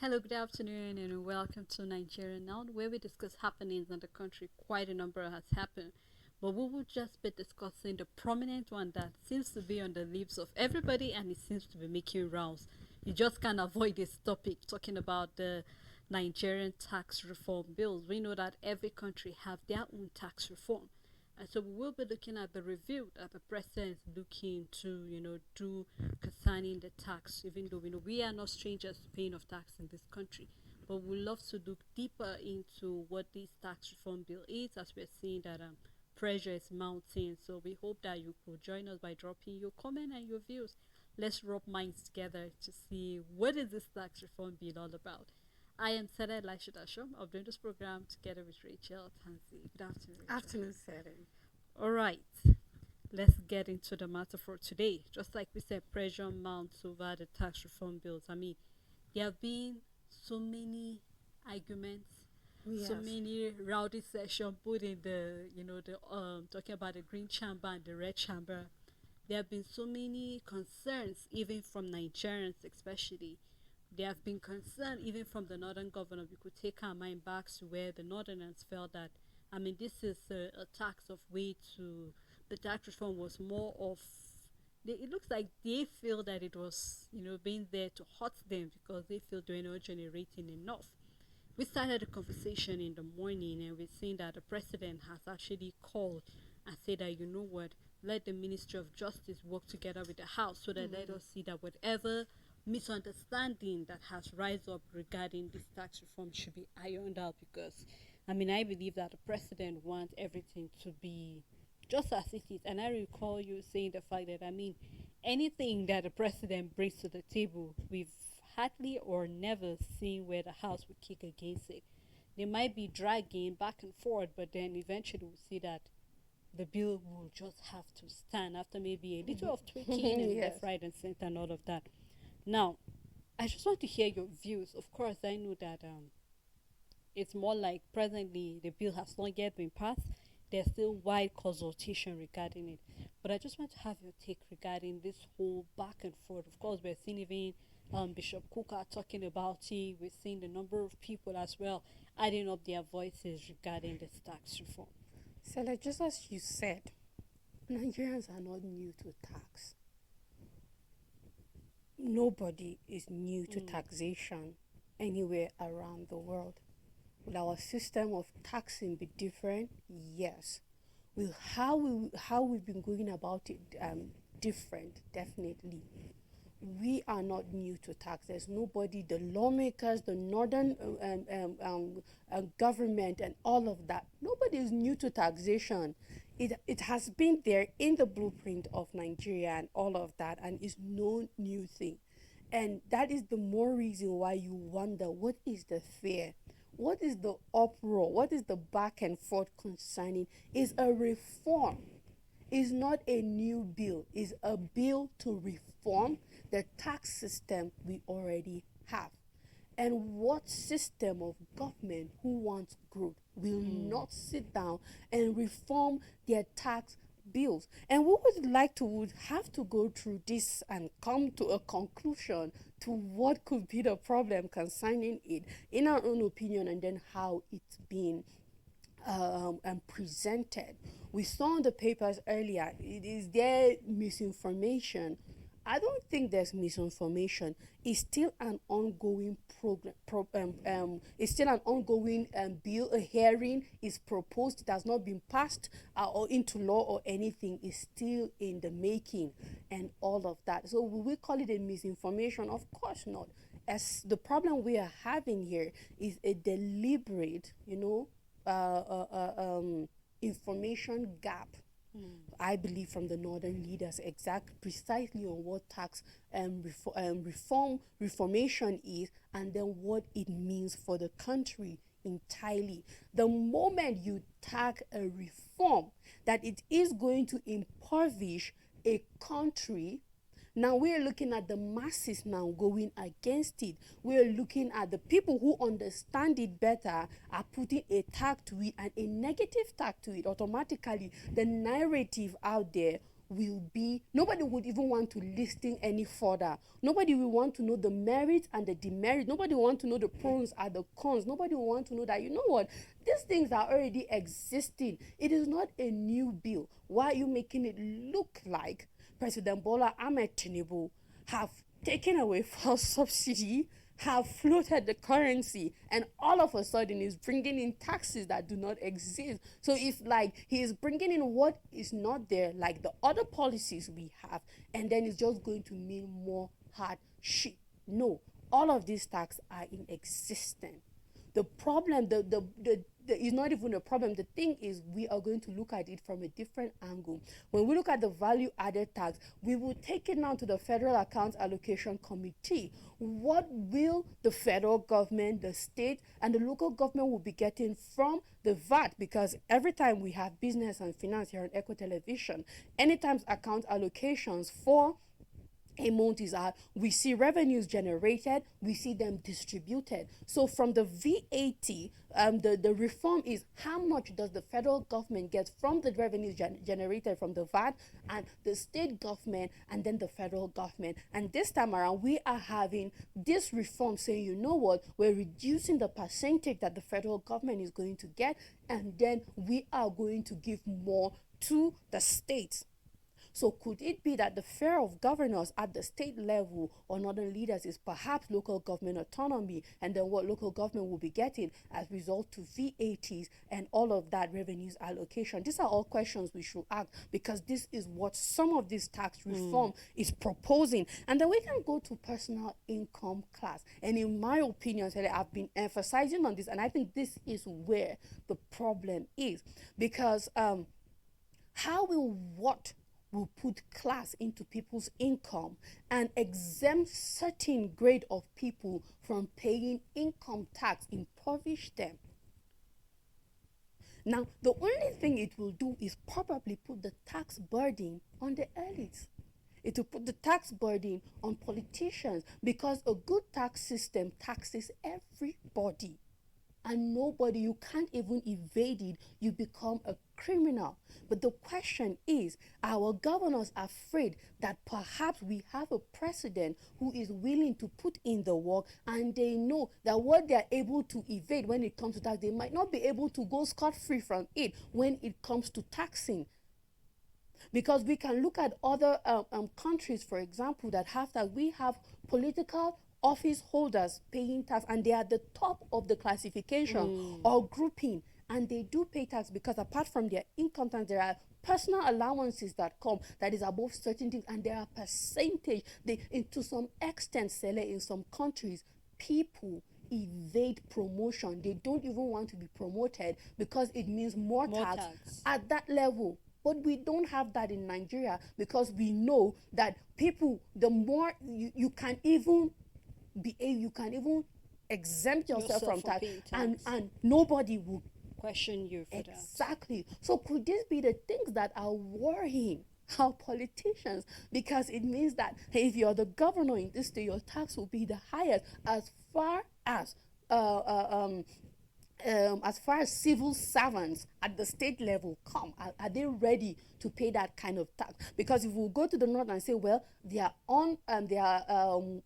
Hello, good afternoon, and welcome to Nigeria Now, where we discuss happenings in the country. Quite a number has happened, but we will just be discussing the prominent one that seems to be on the lips of everybody and it seems to be making rounds. You just can't avoid this topic, talking about the Nigerian tax reform bills. We know that every country have their own tax reform. And so we will be looking at the review that the president is looking to, do concerning the tax, even though we know we are not strangers to paying of tax in this country. But we love to look deeper into what this tax reform bill is, as we're seeing that pressure is mounting. So we hope that you could join us by dropping your comment and your views. Let's rub minds together to see what is this tax reform bill all about. I am Sarah Elisha Dasham. I'm doing this program together with Rachel Tansy. Good afternoon, Rachel. Afternoon setting. All right, let's get into the matter for today. Just like we said, pressure mounts over the tax reform bills. I mean, there have been so many arguments, Yes. so many rowdy sessions put in the talking about the green chamber and the red chamber. There have been so many concerns, even from Nigerians, especially. There have been concerns even from the northern governor. We could take our mind back to where the northerners felt that, I mean, this is a tax of way to the tax reform was more of. It looks like they feel that it was, being there to hurt them because they feel they're not generating enough. We started a conversation in the morning and we're seeing that the president has actually called and said that, you know what, let the Ministry of Justice work together with the House so that let us see that whatever misunderstanding that has rise up regarding this tax reform should be ironed out, because I mean I believe that the president wants everything to be just as it is. And I recall you saying the fact that, I mean, anything that the president brings to the table, we've hardly or never seen where the House would kick against it. They might be dragging back and forth, but then eventually we'll see that the bill will just have to stand after maybe a little of tweaking and Yes. left, right, and center and all of that. Now, I just want to hear your views. Of course, I know that it's more like presently the bill has not yet been passed. There's still wide consultation regarding it. But I just want to have your take regarding this whole back and forth. Of course, we're seeing even Bishop Kuka talking about it. We're seeing the number of people as well adding up their voices regarding this tax reform. So, like, just as you said, Nigerians are not new to tax. Nobody is new to taxation anywhere around the world. Will our system of taxing be different? Yes. Will how we've been going about it different? Definitely. We are not new to tax. There's nobody, the lawmakers, the northern government, and all of that. Nobody is new to taxation. It has been there in the blueprint of Nigeria and all of that, and it's no new thing. And that is the more reason why you wonder what is the fear, what is the uproar, what is the back and forth concerning is a reform, is not a new bill, is a bill to reform the tax system we already have. And what system of government who wants growth will not sit down and reform their tax bills? And we would like to would have to go through this and come to a conclusion to what could be the problem concerning it in our own opinion, and then how it's been and presented. We saw in the papers earlier, it is there misinformation. I don't think there's misinformation. It's still an ongoing program. It's still an ongoing bill. A hearing is proposed. It has not been passed or into law or anything. It's still in the making and all of that. So will we call it a misinformation? Of course not. As the problem we are having here is a deliberate, information gap. I believe from the northern leaders exact precisely on what tax reformation is, and then what it means for the country entirely. The moment you tag a reform that it is going to impoverish a country, now we're looking at the masses now going against it. We're looking at the people who understand it better are putting a tag to it and a negative tag to it. Automatically, the narrative out there will be, nobody would even want to listen any further. Nobody will want to know the merits and the demerits. Nobody will want to know the pros and the cons. Nobody will want to know that, you know what, these things are already existing. It is not a new bill. Why are you making it look like President Bola Ahmed Tinubu have taken away fuel subsidy, have floated the currency, and all of a sudden is bringing in taxes that do not exist? So it's like he is bringing in what is not there, like the other policies we have, and then it's just going to mean more hardship. No, all of these taxes are in existence. The problem, is not even a problem. The thing is, we are going to look at it from a different angle. When we look at the value added tax, we will take it now to the Federal Accounts Allocation Committee. What will the federal government, the state, and the local government will be getting from the VAT? Because every time we have business and finance here on Echo Television, anytime account allocations for amount is out, we see revenues generated, we see them distributed. So from the VAT, the reform is how much does the federal government get from the revenues generated from the VAT, and the state government, and then the federal government. And this time around, we are having this reform saying, you know what, we're reducing the percentage that the federal government is going to get, and then we are going to give more to the states. So could it be that the fear of governors at the state level or northern leaders is perhaps local government autonomy, and then what local government will be getting as a result to VATs and all of that revenues allocation? These are all questions we should ask, because this is what some of this tax reform is proposing. And then we can go to personal income class. And in my opinion, I've been emphasizing on this, and I think this is where the problem is, because how will put class into people's income and exempt certain grade of people from paying income tax, impoverish them. Now, the only thing it will do is probably put the tax burden on the elites. It will put the tax burden on politicians, because a good tax system taxes everybody. And nobody, you can't even evade it, you become a criminal. But the question is, our governors are afraid that perhaps we have a president who is willing to put in the work, and they know that what they're able to evade when it comes to tax, they might not be able to go scot-free from it when it comes to taxing. Because we can look at other countries, for example, that have that. We have political office holders paying tax, and they are at the top of the classification or grouping, and they do pay tax, because apart from their income tax, there are personal allowances that come that is above certain things, and there are percentage. To some extent, in some countries, people evade promotion. They don't even want to be promoted because it means more tax at that level. But we don't have that in Nigeria, because we know that people, the more you can even exempt yourself from tax, and nobody will question you for exactly that. So could this be the things that are worrying our politicians? Because it means that, hey, if you're the governor in this state, your tax will be the highest. As far as civil servants at the state level come, are they ready to pay that kind of tax? Because if we go to the north and say, well, they are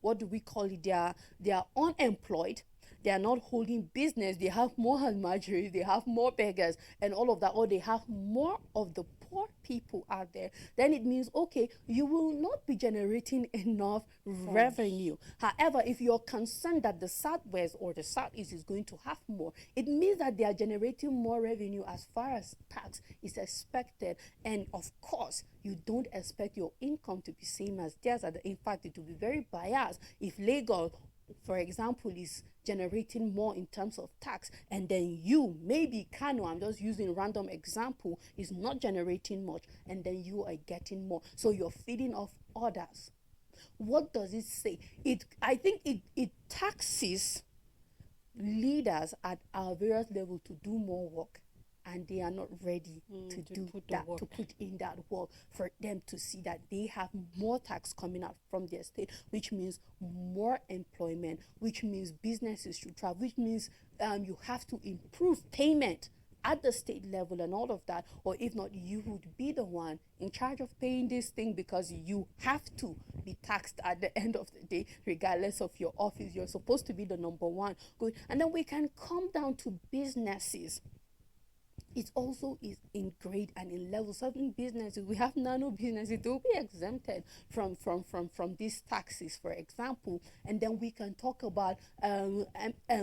what do we call it? They are unemployed. They are not holding business. They have more almajiris. They have more beggars and all of that, or they have more of the poor people out there. Then it means, okay, you will not be generating enough revenue. However, if you're concerned that the Southwest or the Southeast is going to have more, it means that they are generating more revenue as far as tax is expected. And of course, you don't expect your income to be same as theirs. In fact, it will be very biased if Lagos, for example, is generating more in terms of tax, and then you, maybe Kano, I'm just using a random example, is not generating much, and then you are getting more. So you're feeding off others. What does it say? I think it taxes leaders at our various levels to do more work, and they are not ready to put in that work for them to see that they have more tax coming out from their state, which means more employment, which means businesses should travel, which means you have to improve payment at the state level and all of that, or if not, you would be the one in charge of paying this thing because you have to be taxed at the end of the day, regardless of your office. You're supposed to be the number one. Good. And then we can come down to businesses. It also is in grade and in level. Certain businesses, we have nano businesses, they will be exempted from these taxes, for example. And then we can talk about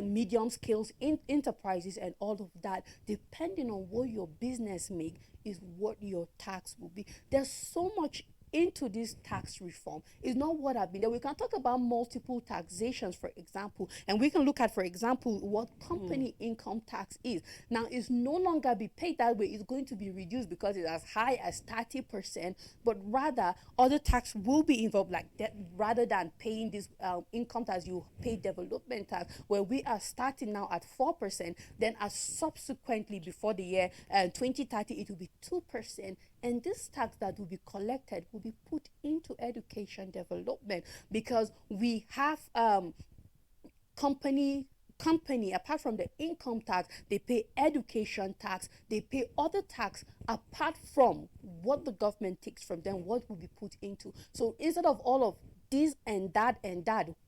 medium scales in enterprises and all of that. Depending on what your business make is what your tax will be. There's so much into this tax reform. Is not what I've been there. We can talk about multiple taxations, for example, and we can look at, for example, what company income tax is. Now, it's no longer be paid that way. It's going to be reduced because it's as high as 30%, but rather other tax will be involved, like that, rather than paying this income tax, you pay development tax, where we are starting now at 4%. Then, as subsequently before the year 2030, it will be 2%. And this tax that will be collected will be put into education development, because we have company apart from the income tax, they pay education tax, they pay other tax apart from what the government takes from them, what will be put into. So instead of all of this and that,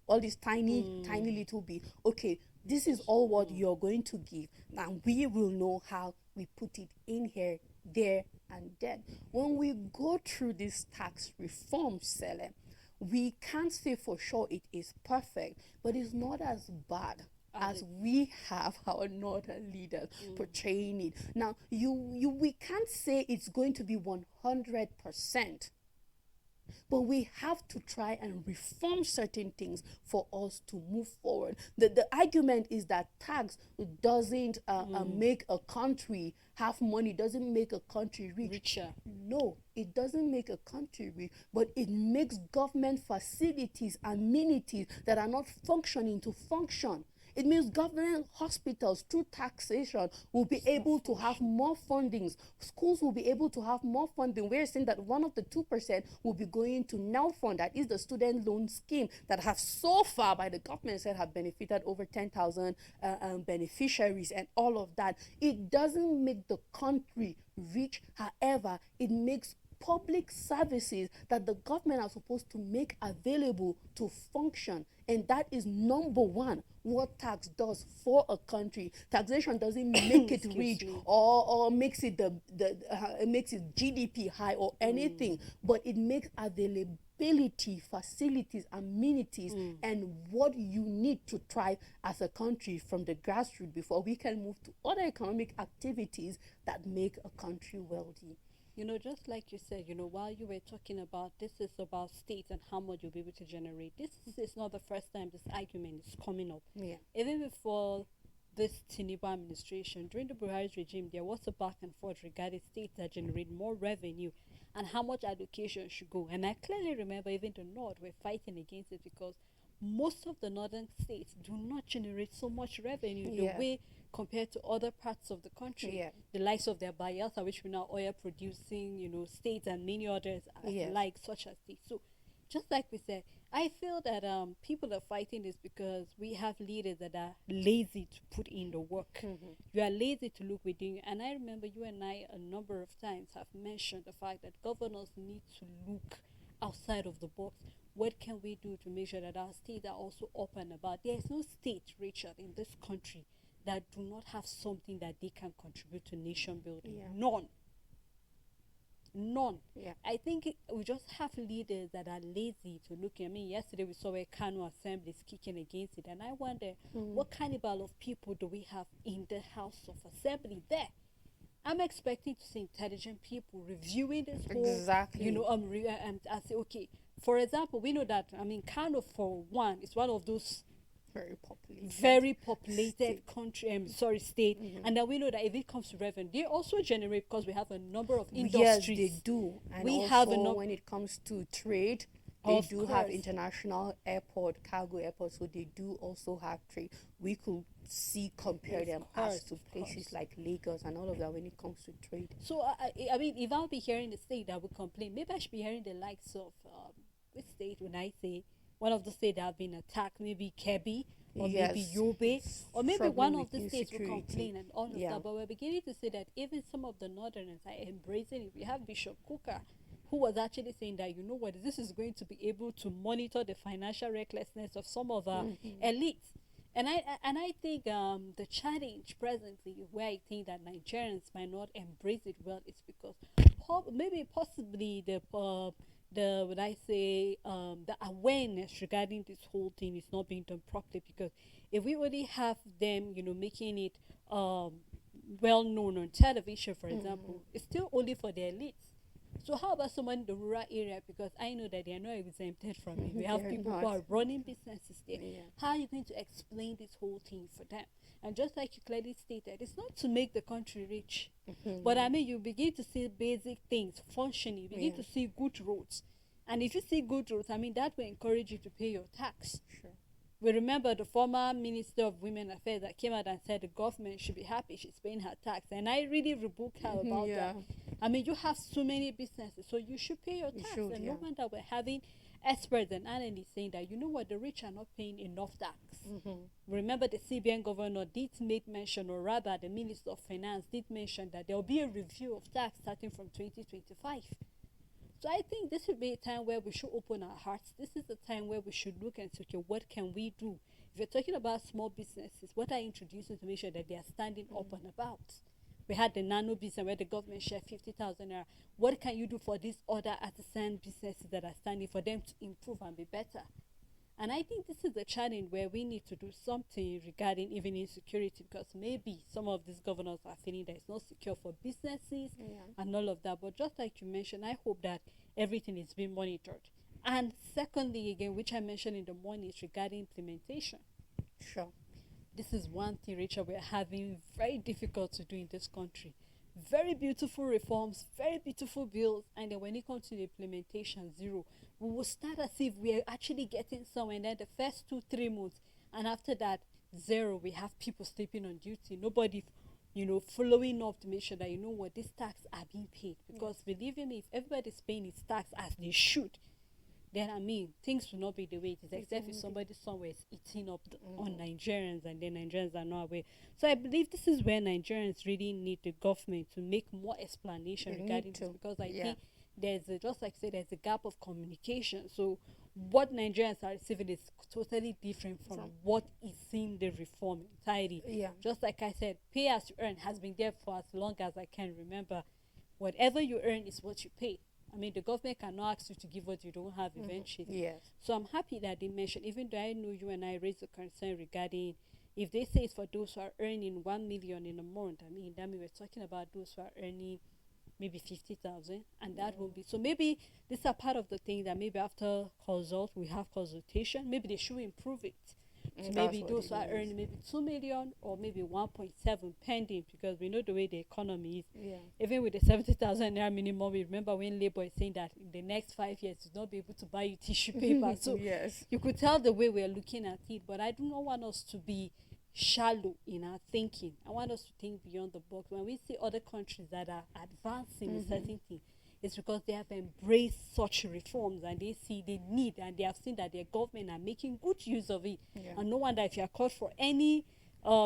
all this tiny little bit, okay, this is all what you're going to give. Now we will know how we put it in here, there, and then. When we go through this tax reform, Sele, we can't say for sure it is perfect, but it's not as bad as we have our northern leaders portraying it. Now, we can't say it's going to be 100%. But we have to try and reform certain things for us to move forward. The argument is that tax doesn't make a country have money, doesn't make a country rich. Richer. No, it doesn't make a country rich, but it makes government facilities, amenities that are not functioning to function. It means government hospitals, through taxation, will be able to have more fundings. Schools will be able to have more funding. We're saying that one of the 2% will be going to NELFund, that is the student loan scheme that have so far, by the government said, have benefited over 10,000 beneficiaries and all of that. It doesn't make the country rich. However, it makes public services that the government are supposed to make available to function. And that is number one, what tax does for a country. Taxation doesn't make it rich or makes it makes its GDP high or anything, but it makes availability, facilities, amenities, and what you need to thrive as a country from the grassroots before we can move to other economic activities that make a country wealthy. You know, just like you said, you know, while you were talking about this is about states and how much you'll be able to generate, this is not the first time this argument is coming up. Yeah. Even before this Tinubu administration, during the Buhari's regime, there was a back and forth regarding states that generate more revenue and how much allocation should go. And I clearly remember even the North were fighting against it because most of the northern states do not generate so much revenue the way compared to other parts of the country. The likes of their Bayelsa, which we now oil producing, you know, states and many others like such as this. So just like we said, I feel that people are fighting this because we have leaders that are lazy to put in the work. You are lazy to look within you. And I remember you and I a number of times have mentioned the fact that governors need to look outside of the box. What can we do to make sure that our states are also open about? There is no state, Richard, in this country that do not have something that they can contribute to nation building. None. I think we just have leaders that are lazy to look. I mean, yesterday we saw a Kano Assembly kicking against it, and I wonder what cannibal of people do we have in the House of Assembly there? I'm expecting to see intelligent people reviewing this whole, you know, and say, okay, for example, we know that, I mean, Kano, for one, is one of those very populated country, state, and then we know that if it comes to revenue, they also generate, because we have a number of industries. Yes, they do. And we also, have when it comes to trade, they do have international airport, cargo airport, so they do also have trade. We could compare them as to places like Lagos and all of that when it comes to trade. So I mean, if I'll be hearing the state that would complain, maybe I should be hearing the likes of which state when I say one of the states that have been attacked, maybe Kebbi, or maybe Yes, Yobe, it's or maybe struggling one with of the states will insecurity. complain and all of Yeah. that. But we're beginning to see that even some of the northerners are embracing it. We have Bishop Kuka, who was actually saying that, you know what, this is going to be able to monitor the financial recklessness of some of our elites. And I think the challenge presently, where I think that Nigerians might not embrace it well, is because maybe possibly the would I say the awareness regarding this whole thing is not being done properly. Because if we already have them, making it um well known on television, for example, it's still only for the elites. So how about someone in the rural area? Because I know that they are not exempted from it. We have They're people who not. are running businesses there. Yeah. How are you going to explain this whole thing for them? And just like you clearly stated, it's not to make the country rich. But I mean, you begin to see basic things functioning. You begin Yeah. to see good roads. And if you see good roads, I mean, that will encourage you to pay your tax. Sure. We remember the former Minister of Women Affairs that came out and said the government should be happy she's paying her tax. And I really rebuked her about Yeah. that. I mean, you have so many businesses, so you should pay your You tax. should, And yeah. no wonder we're having experts and analysts saying that, you know what, the rich are not paying enough tax. Remember, the CBN governor did make mention, or rather, the Minister of Finance did mention that there will be a review of tax starting from 2025. So I think this would be a time where we should open our hearts. This is the time where we should look and say, okay, what can we do? If you're talking about small businesses, what are introducing to make sure that they are standing up and about? We had the nano business where the government shared 50,000 naira. What can you do for these other artisan businesses that are standing for them to improve and be better? And I think this is a challenge where we need to do something regarding even insecurity, because maybe some of these governors are feeling that it's not secure for businesses and all of that. But just like you mentioned, I hope that everything is being monitored. And secondly, again, which I mentioned in the morning, is regarding implementation. Sure. This is one thing, Rachel, we're having very difficult to do in this country. Very beautiful reforms, very beautiful bills, and then when it comes to the implementation, zero. We will start as if we are actually getting somewhere, and then the first 2 3 months, and after that, zero. We have people sleeping on duty. Nobody, following up to make sure that, you know what, these tax are being paid. Because believe me, if everybody's paying its tax as they should, then I mean, things will not be the way it is, except if somebody somewhere is eating up on Nigerians, and then Nigerians are not aware. So I believe this is where Nigerians really need the government to make more explanation They regarding need this, to. because I Yeah. think there's just like I said, there's a gap of communication. So what Nigerians are receiving is totally different from what is in the reform entirely. Yeah. Just like I said, pay as you earn has been there for as long as I can remember. Whatever you earn is what you pay. I mean, the government cannot ask you to give what you don't have eventually. Yes. So I'm happy that they mentioned, even though I know you and I raised a concern regarding, if they say it's for those who are earning 1 million in a month, I mean, that means we're talking about those who are earning maybe 50,000, and that will be, so maybe these are part of the thing that maybe after we have consultation, maybe they should improve it. So That's maybe what those it who are is. earning maybe 2 million or maybe 1.7 pending, because we know the way the economy is. Yeah. Even with the 70,000 naira minimum, we remember when Labour is saying that in the next 5 years you'll not be able to buy you tissue paper. So Yes. you could tell the way we're looking at it. But I do not want us to be shallow in our thinking. I want us to think beyond the box. When we see other countries that are advancing in certain things, it's because they have embraced such reforms, and they see the need, and they have seen that their government are making good use of it. Yeah. And no wonder if you are caught for any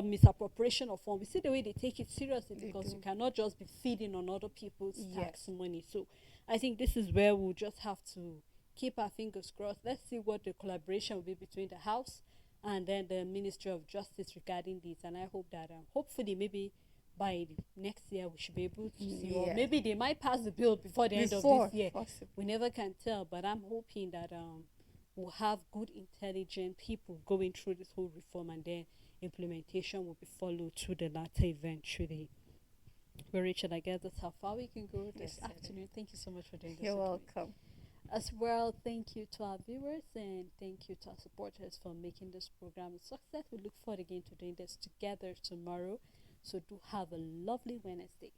misappropriation of funds, we see the way they take it seriously, They because do. you cannot just be feeding on other people's tax Yes. money. So I think this is where we'll just have to keep our fingers crossed. Let's see what the collaboration will be between the House and then the Ministry of Justice regarding this. And I hope that hopefully maybe by next year we should be able to see, or Yeah. maybe they might pass the bill before the end of Before this year. possible. We never can tell, but I'm hoping that we'll have good, intelligent people going through this whole reform, and then implementation will be followed to the latter eventually. Well, Richard, I guess that's how far we can go this Yes, afternoon. Thank you so much for doing this. You're with me. welcome. As well, thank you to our viewers, and thank you to our supporters for making this program a success. We look forward again to doing this together tomorrow. So do have a lovely Wednesday.